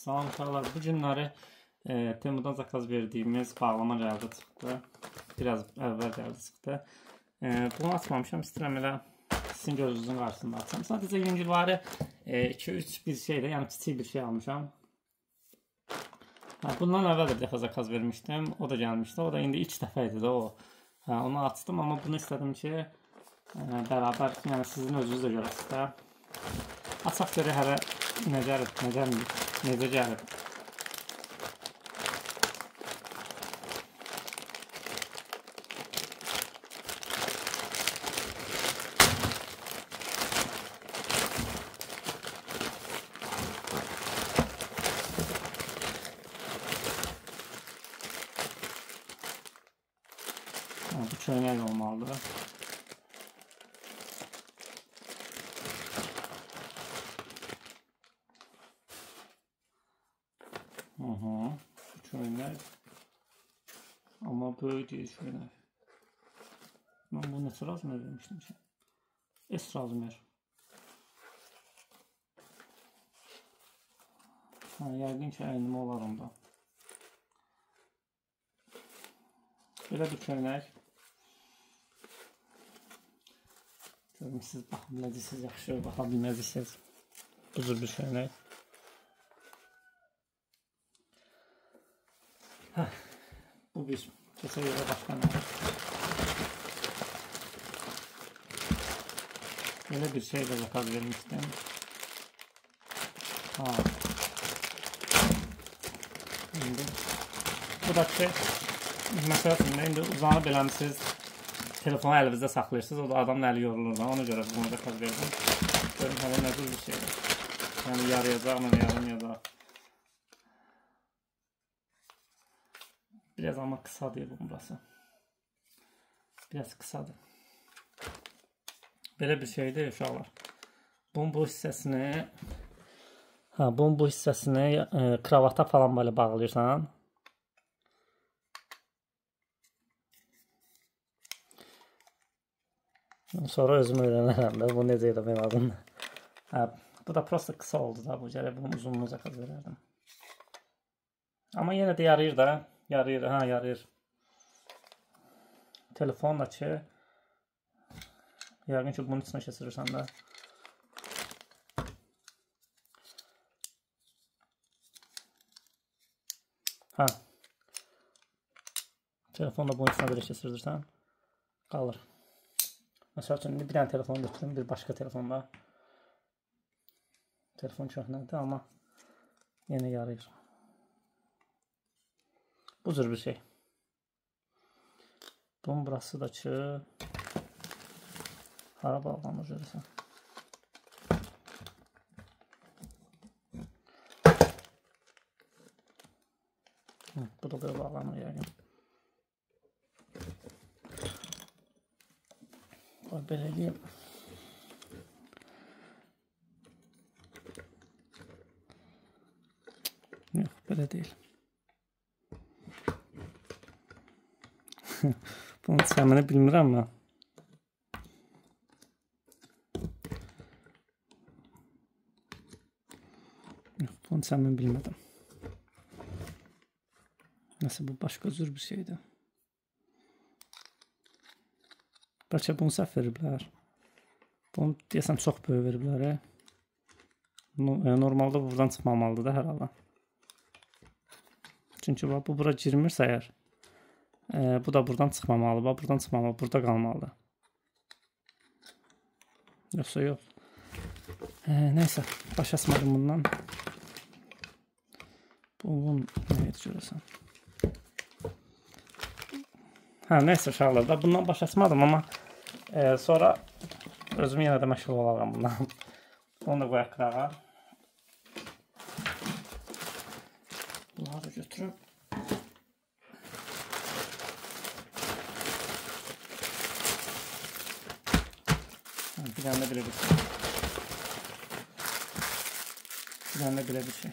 Salam uşaqlar. Bu günləri Temudan zakaz verdiyimiz bağlama gəldi çıxdı. Biraz əvvəl gəldi çıxdı. Bunu açmamışam. İstəyirəm elə sizin gözünüzün qarşısında açsam. Sadəcə yüngülvari 2-3 bir şeydə, yəni kiçik bir şey almışam. Bundan əvvəl də dəfə zakaz vermişdim. O da gəlmişdi. O da indi ilk dəfə idi də o. Onu açdım, amma bunu istədim ki, bərabər, yəni sizin özünüz də görəsiniz də. Açaq görək hələ necə gəlib. Bu köynək olmalıdır. Bu köynək. Amma böyük deyil köynək. Mən bu neçə razmer vermişdim ki? S razmer. Yəqin ki, əynimə olar onda. Belə bir köynək. Görüm, siz baxa biləcəksiniz, yaxşı baxa bilməyəcəksiniz. Bu cür bir köynək. Bu bir. Keçə görə başqa nə var? Belə bir şey də zakaz vermişdim. Bu da ki, məsələn, indi uzanıb eləmişsiniz, telefonu əlinizdə saxlayırsınız, o da adamın əli yorulur da, ona görə bunu zakaz verdim. Görün, hələ nə cür bir şeydir. Yəni, yarayacaq, mən yaramayacaq. Biraz ama kısadır bunun burası. Biraz kısadır. Belə bir şeydir uşaqlar. Bunun bu hissəsini kravata falan böyle bağlayırsan. Sonra özüm öyrənərəm də bu necə eləmək lazımdır. Bu da prosta kısa oldu da, bu gələ bunun uzunluğunu zakaz verərdim. Amma yenə də yarayır da. Yarayır, yarayır. Telefonla ki, yəqin ki, bunun içine keçirirsən də. Telefonla bunun içine belə keçirirsən, qalır. Məsəl üçün, bir dənə telefon götürüm, bir başqa telefonla. Telefon köhnədir, amma yenə yarayır. Bu cür bir şey. Bunun burası da ki, hara bağlanır görürsən. Bu da böyle bağlanır yəqin. Belə eləyim. Yox, belə deyil. Bunun səmini bilmirəm mən. Bunun səmini bilmədim. Nəsə bu başqa cür bir şeydir. Bəlkə bunu səhv veriblər. Bunu deyəsəm çox böyük veriblər. Normalda bu buradan çıxmamalıdır da hər halda. Çünki bu bura girmirsə əgər, bu da buradan çıxmamalı, buradan çıxmamalı, burada qalmalıdır. Yoxsa yox. Neysə, baş əsmədim bundan. Bunun nə edir görəsən. Neysə uşaqlar da bundan baş əsmədim, amma sonra özüm yenə də məşğul olaram bundan. Onu da qoyaq qırağa. Bunları götürüm. Bir tane de belə bir şey. Bir tane de belə bir şey.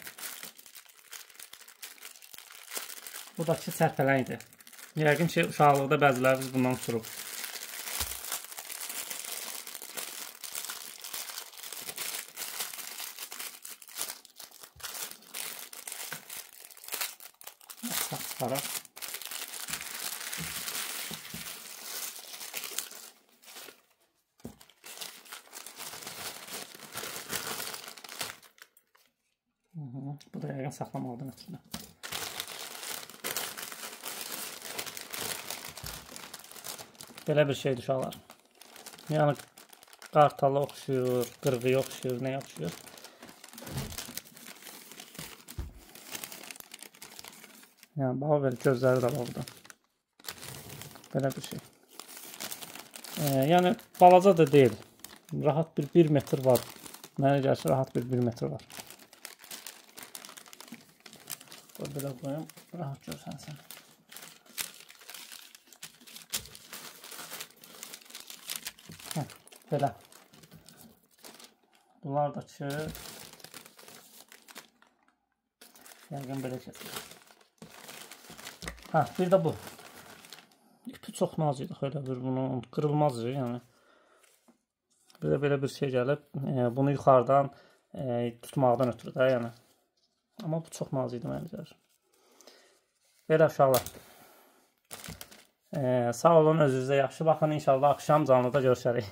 Bu da ki sərpələn idi. Yəqin ki uşaqlıqda bəziləriniz bundan uçurub. çıxaraq. Bu da yəqin saxlamalıdır içində. Belə bir şeydir uşaqlar. Yəni qartala oxşuyur, qırğıya oxşuyur, nəyə oxşuyur? Yəni bax belə gözləri də var burada. Belə bir şey. Yəni balaca da deyil. Rahat bir 1 metr var. Mənə gəlsə rahat bir 1 metr var. Belə qoyum, rahat görsənsən. Belə. Bunlar da ki, yəqin belə keçir. Bir də bu. İpi çox nazik idi, xeylə bir bunu qırılmaz, yəni. Belə bir şey gəlib, bunu yuxarıdan tutmaqdan ötürü də, yəni. Amma bu çox nazik idi, mənə gəlir. Belə uşaqlar. Sağ olun, özünüzə yaxşı baxın. İnşallah axşam canlıda görüşərik.